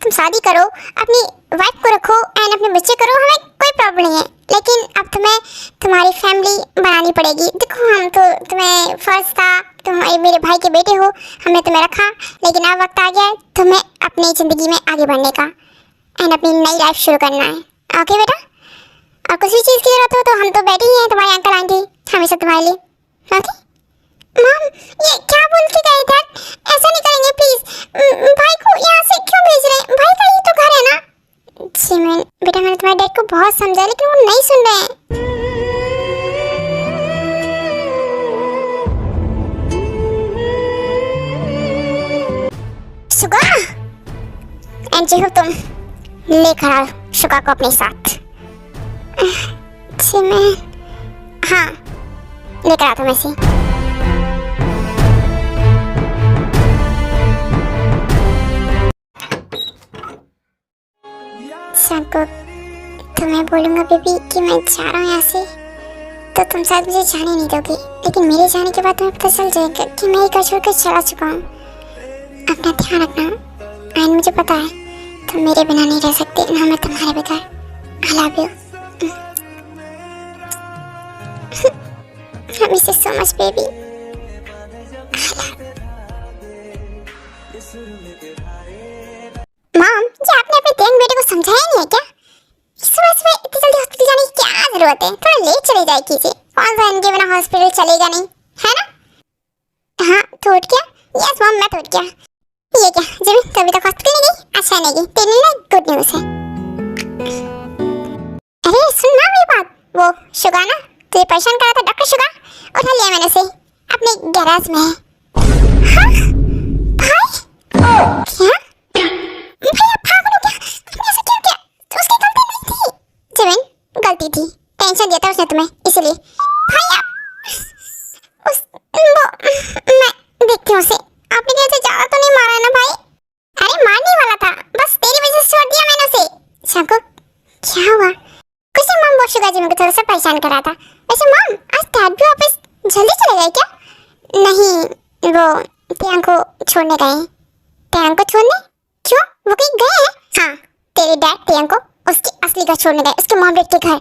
तुम शादी करो, अपनी वाइफ को रखो, एंड अपने बच्चे करो, हमें कोई प्रॉब्लम नहीं है। लेकिन अब तुम्हें तुम्हारी फैमिली बनानी पड़ेगी। देखो हम तो, तुम्हें फर्ज था, तुम मेरे भाई के बेटे हो, हमने तुम्हें रखा, लेकिन अब वक्त आ गया है तुम्हें अपनी ज़िंदगी में आगे बढ़ने का, एंड अपनी नई लाइफ शुरू करना है, ओके बेटा? और किसी चीज़ की जरूरत हो तो हम तो बैठे ही हैं, तुम्हारे अंकल आंटी हमेशा तुम्हारे लिए, ओके? मॉम ये क्या बोल के गए थे? ऐसा नहीं करेंगे प्लीज। भाई को यहाँ से क्यों भेज रहे हैं? भाई का ही तो घर है ना। जिमिन बेटा, मैंने तुम्हारे डैड को बहुत समझाया, लेकिन वो नहीं सुन रहे हैं। शुगा, एंजी हो तुम, लेकर आओ शुगा को अपने साथ। जिमिन, हाँ लेकर आओ तुम ऐसे। चंको, तुम्हें बोलूँगा बेबी कि मैं जा रहा हूँ यहाँ से, तो तुम शायद मुझे जाने नहीं दोगी, लेकिन मेरे जाने के बाद तुम्हें पता चल जाएगा कि मैं एक छोड़ कर चला चुका हूँ। अपना ध्यान रखना, एंड मुझे पता है तुम मेरे बिना नहीं रह सकते, ना मैं तुम्हारे बगैर। आई love you. I miss you so much baby। Mom, ये आपने अपने टेंग बेटे को समझाया नहीं है क्या? सुबह सुबह इतनी जल्दी हॉस्पिटल जाने की क्या जरूरत है? थोड़ा लेट चले जाए कीजिए। कौन सा इनके बिना हॉस्पिटल चलेगा नहीं, है ना? हाँ तो उठ गया? यस मॉम मैं तो उठ गया। ये क्या जिमी, तो अभी तक हॉस्पिटल नहीं गई? अच्छा नहीं गई, तेरे लिए गुड न्यूज़ है। अरे सुन ना मेरी बात, वो शुगा ना तुझे परेशान कर रहा था, डॉक्टर शुगा, उठा लिया मैंने उसे, अपने गैराज में है। हाँ भाई, क्या भैया भागो क्या? तुमने ऐसा क्यों किया? उसकी गलती नहीं थी। जिमिन, गलती थी, टेंशन दिया था उसने तुम्हें, इसलिए। भैया मैं देखती हूँ उसे। आपने कैसे ज्यादा तो नहीं मारा ना भाई? अरे मारने वाला था, बस तेरी वजह से छोड़ दिया मैंने उसे। चंको क्या हुआ? कुछ नहीं मॉम, वो शुगा जिमिन को थोड़ा सा परेशान कर रहा था। वैसे मॉम, आज डैड भी वापस जल्दी चले गए क्या? नहीं, वो त्यांग को छोड़ने गए हैं। त्यांग को छोड़ने? क्यों, वो कहीं गए हैं? हाँ, तेरे डैड त्यांग को उसकी असली घर छोड़ने गए, उसके मॉम डैड के घर।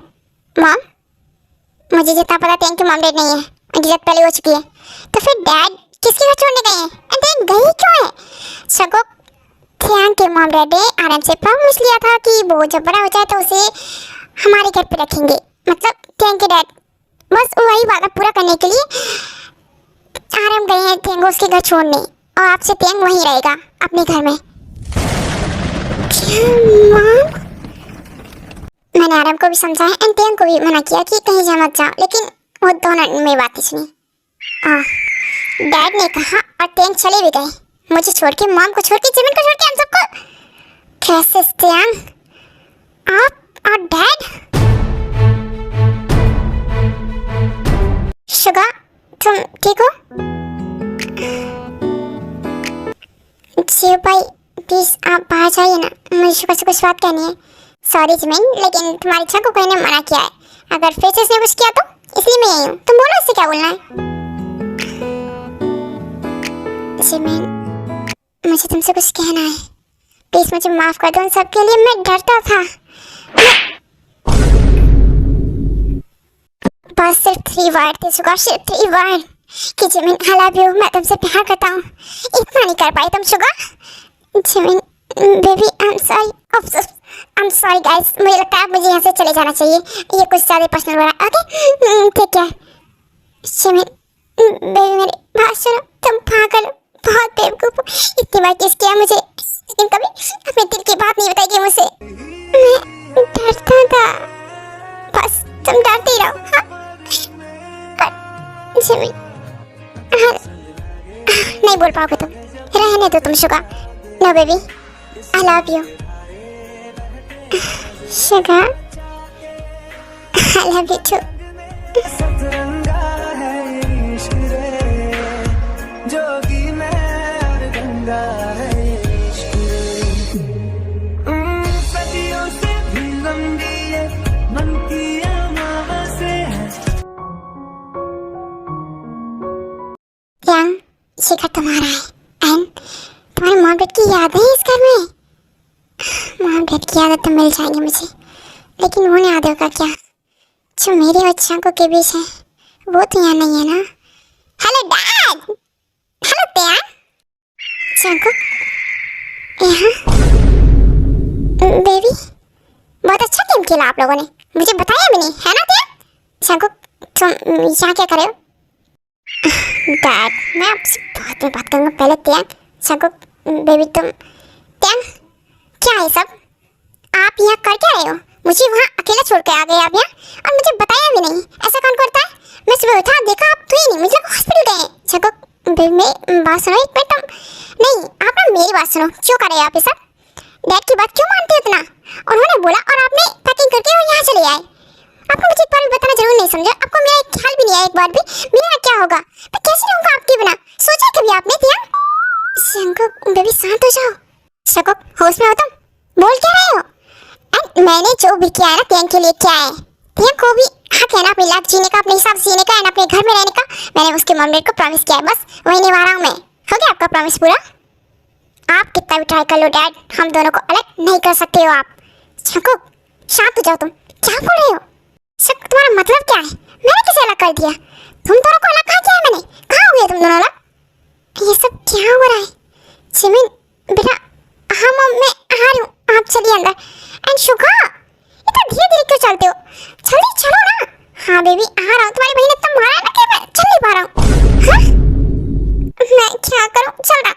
मॉम, मुझे जितना पता त्यांग की मॉम डैड नहीं है, उनकी डेथ पहले हो चुकी है। तो फिर डैड किसके घर छोड़ने गए हैं? एंड गए क्यों है? सगो त्यांग के मॉम डैड ने आराम से प्रॉमिस लिया था कि वो जब बड़ा हो जाए तो उसे हमारे घर पे रखेंगे, मतलब त्यांग के डैड। बस वही वादा पूरा करने के लिए आराम गए हैं त्यांग उसके घर छोड़ने, और आपसे त्यांग वहीं रहेगा अपने घर में। मॉम, मैंने आराम को भी समझाया एंड त्यांग को भी मना किया कि कहीं जा मत जाओ, लेकिन वो दोनों में बात ही सुनी। डैड ने कहा और त्यांग चले भी गए, मुझे छोड़ के, मॉम को छोड़ के, जिमिन को छोड़ के, हम सबको। कैसे त्यांग, आप और डैड? शुगा तुम ठीक हो? जी भाई प्लीज आप बाहर जाइए ना, मुझे शुगा से कुछ बात करनी है। सॉरी जिमिन, लेकिन तुम्हारी इच्छा को कोई ने मना किया है, अगर फिर से उसने कुछ किया तो इसलिए मैं यही हूँ। तुम बोलो इससे क्या बोलना है। जिमिन, मुझे तुमसे कुछ कहना है। प्लीज मुझे माफ कर दो उन सब के लिए। मैं डरता था। बस सिर्फ 3 वर्ड थे शुगर, सिर्फ 3 वर्ड कि जिमिन आई लव यू, मैं तुमसे प्यार करता हूँ। इतना नहीं कर पाई तुम sugar. Jimin baby I am sorry guys, मुझे लगता है मुझे यहाँ से चले जाना चाहिए। ये कुछ ज़्यादा पर्सनल हो रहा है। ओके ठीक है। जिमिन बेबी मेरी बात सुनो, तुम पागल बहुत बेवकूफ हो। इतनी बार किस किया मुझे, लेकिन कभी अपने दिल की बात नहीं बताई मुझसे। मैं डरता था। बस तुम डरते ही रहो। हाँ जिमिन, नहीं बोल पाओगे तुम, रहने दो तुम sugar. No baby I love you sugar, I love you too. सतरंगा है इश्क रे, जोगी मैं और गंगा है इश्क रे। सदियों से भी लंबी है मन की अमावस्या है। यंग शिखर तुम्हारा है एंड तुम्हारे मॉम डैड की यादें हैं इस घर में। मॉम डैड की यादें तो मिल जाएंगी मुझे, लेकिन वो यादों का क्या जो मेरे और चांको के बीच है, वो तो यहाँ नहीं है ना। हेलो डैड, हेलो त्यान। चांको यहाँ बेबी, बहुत अच्छा गेम खेला आप लोगों ने, मुझे बताया भी नहीं है ना त्यान। चांको तुम यहाँ क्या कर रहे हो? डैड मैं आपसे बाद में बात करूँगा, पहले त्यान। चांको बेबी तुम त्यान, क्या है सब? आप यहाँ कर क्या रहे हो? मुझे वहाँ अकेला छोड़ के आ गए आप यहाँ, और मुझे बताया भी नहीं। ऐसा कौन करता है? मैं सुबह उठा देखा आप तो ही नहीं, मुझे हॉस्पिटल गए हैं। चांको बेबी मेरी बात सुनो एक मिनट। तुम नहीं, आप ना मेरी बात सुनो। क्यों कर रहे हो आप ये सब? डैड की बात क्यों मानते हो इतना? उन्होंने बोला और आपने पैकिंग करके और यहाँ चले आए। आपको मुझे एक बार भी बताना जरूर नहीं समझा? आपको मेरा एक ख्याल भी नहीं आया एक बार भी? मेरा क्या होगा? मैं कैसे रहूँगा आपके बिना? सोचा कभी आपने दिया? शंको बेबी शांत हो जाओ। शंको होश में हो तुम? बोल क्या रहे हो? एंड मैंने जो भी किया है ना त्यान के लिए क्या है, त्यान को भी हक है ना अपनी लाइफ जीने का, अपने हिसाब से जीने का एंड अपने घर में रहने का। मैंने उसके मॉम डैड को प्रॉमिस किया है, बस वही निभा रहा हूँ मैं। हो गया आपका प्रॉमिस पूरा? आप कितना भी ट्राई कर लो डैड, हम दोनों को अलग नहीं कर सकते हो आप। शंको शांत हो जाओ। तुम क्या बोल रहे हो? शंको तुम्हारा मतलब क्या है? मैंने किसे अलग कर दिया? तुम दोनों को अलग कहाँ किया है मैंने? कहाँ हो गए तुम दोनों अलग? ये सब क्या हो रहा है? जिमिन बेटा, हाँ मॉम मैं आ रही हूँ, आप चलिए अंदर। एंड शुगा इतना धीरे धीरे क्यों चलते हो? जल्दी चलो ना। हाँ बेबी आ रहा हूँ। तुम्हारी बहन ने इतना मारा है ना कि मैं चल नहीं पा रहा हूँ। हाँ मैं क्या करूँ? चल रहा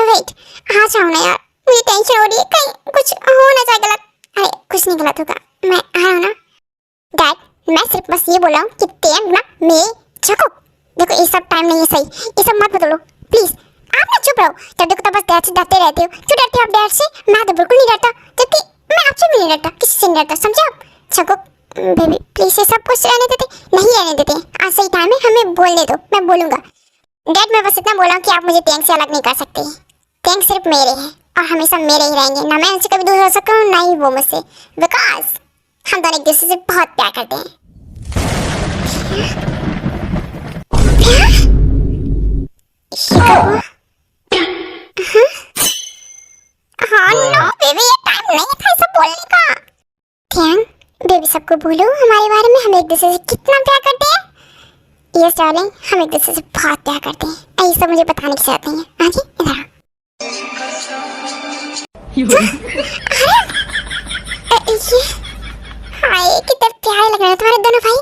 वेट, आ जाओ ना यार, मुझे टेंशन हो रही है, कहीं कुछ हो ना जाए गलत। अरे कुछ नहीं गलत होगा, मैं आ रहा हूँ ना। डैड मैं सिर्फ बस ये बोला हूँ कि तेन ना मैं चको, देखो ये सब टाइम नहीं है सही, ये सब मत बदलो प्लीज। आप ना चुप रहो, जब देखो तो बस डैड से डरते रहते हो। क्यों डरते हो आप डैड से? मैं तो बिल्कुल नहीं डरता, जबकि मैं आपसे भी नहीं डरता, किसी से नहीं डरता, समझे आप? चको बेबी प्लीज ये सब कुछ रहने देते? नहीं रहने देते, आज सही टाइम है, हमें बोलने दो, मैं बोलूँगा। डैड मैं बस इतना बोला हूँ कि आप मुझे टैंक से अलग नहीं कर सकते। टैंक सिर्फ मेरे हैं और हमेशा मेरे ही रहेंगे, ना मैं उनसे कभी दूर हो सकता हूँ ना ही वो मुझसे, बिकॉज हम दोनों एक दूसरे से बहुत प्यार करते हैं। हाँ नो बेबी, ये टाइम नहीं था सब बोलने का। ध्यान बेबी सबको बोलो हमारे बारे में, हम एक दूसरे से कितना प्यार करते हैं। यस डार्लिंग, हम एक दूसरे से बहुत प्यार करते हैं, ये सब मुझे बताने की जरूरत नहीं है। आजी इधर आओ। ये हाय कितने प्यारे लग रहे हैं तुम्हारे दोनों भाई।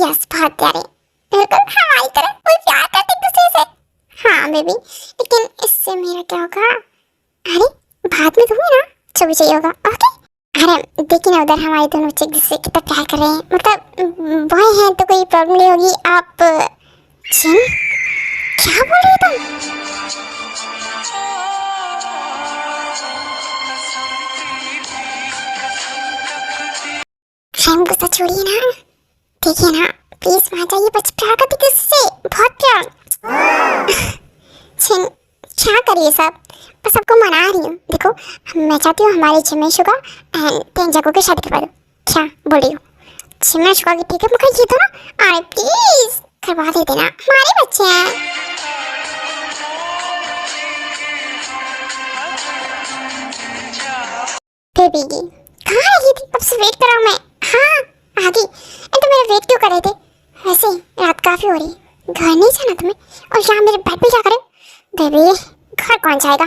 यस बहुत प्यारे, बिल्कुल हमारी तरह कोई प्यार करते एक दूसरे से। हाँ बेबी, लेकिन इससे मेरा क्या होगा? अरे बाद में दूंगी ना जो भी चाहिए होगा, ओके? अरे देखिए ना उधर हमारे दोनों एक दूसरे से कितना प्यार कर रहे हैं, मतलब बॉय हैं तो कोई प्रॉब्लम नहीं होगी। आप जिन क्या बोल रहे हो तुम? गुस्सा छोड़िए ना, देखिए ना प्लीज वहाँ जाइए, बस प्यार करते किसी से, बहुत प्यार। छिन क्या करिए सब, बस सबको मना रही हूँ। देखो मैं चाहती हूँ हमारे जिम में शुगर एंड तेन जगहों की शादी करवा दो। क्या बोल रही हो? शिमला चुका के टिकट मुझे ये दो ना, अरे प्लीज करवा दे देना, हमारे बच्चे हैं। बेबी की कहाँ रही थी, कब से वेट कर रहा हूँ मैं। हाँ आ गई। तो मेरा वेट क्यों कर रहे थे? वैसे रात काफी हो रही, घर नहीं जाना तुम्हें, और यहाँ मेरे बेड पे क्या करे? बेबी घर कौन जाएगा?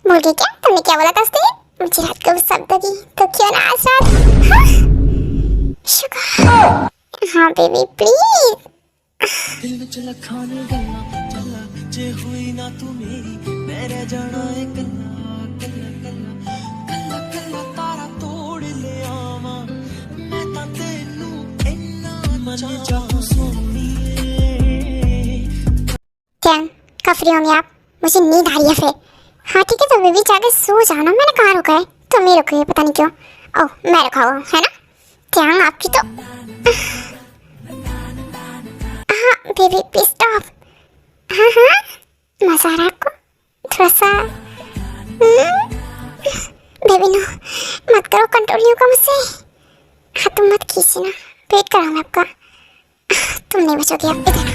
भूल गई क्या? तुमने क्या बोला था उस दिन? मुझे रात को शब्द दी तो क्यों ना आज रात? हाँ? शुक्र। हाँ बेबी प्लीज। दिल में चला खाने गल्ला चला, जे हुई ना तू मेरी मैं रह जाना है कल्ला कल्ला कल्ला कल्ला कल्ला तारा तोड़ ले आवा मैं ता तेनू इन्ना मजा चाहूं सोनीए। क्या कब फ्री होंगे आप? मुझे नींद आ रही है फिर। हाँ ठीक है, तो बेबी जाके सो जाओ ना। मैंने कहाँ रुका है? तुम ही रुके, पता नहीं क्यों। ओह मैं रुका हुआ है ना? क्या आपकी तो। हाँ बेबी प्लीज स्टॉप। हाँ हाँ मजा आ रहा है आपको थोड़ा सा? बेबी नो मत करो, कंट्रोल नहीं होगा मुझसे। हाँ तुम मत खींचना, वेट कर रहा हूँ आपका। तुम नहीं बचोगे अब, इधर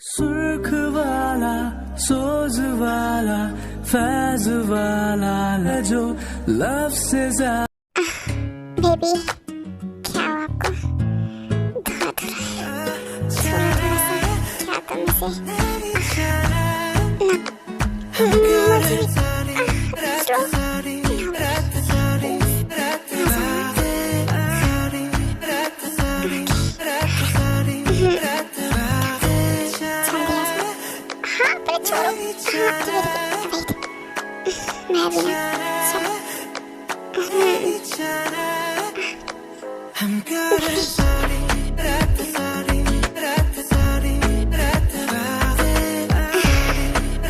सुर्ख वाला सोज वाला फैज वाला जो लव से ज्यादा। बेबी क्या हुआ आपको? दर्द हो रहा है थोड़ा सा, क्या तुम हाँ पहले छोड़ो। हाँ मैं भी ना हम कर सारी रात सारी रात सारी रात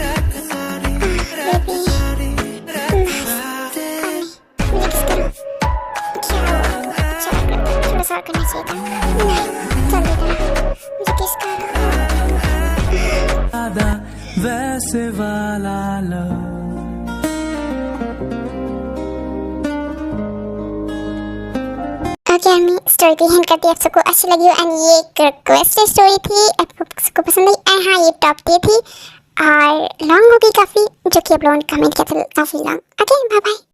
रात सारी रात सारी मिक्स करो। क्या चलो थोड़ा सा करना चाहिए था। नहीं जल्दी करना, मुझे किस आधा वैसे वाला लव। ओके हमें स्टोरी भी हिंट करती है, आप सबको अच्छी लगी एंड ये एक रिक्वेस्ट स्टोरी थी, आपको सबको पसंद आई एंड हाँ ये टॉप 3 थी और लॉन्ग हो गई काफ़ी, जो कि आप लोगों ने कमेंट किया था काफ़ी लॉन्ग। Okay bye bye.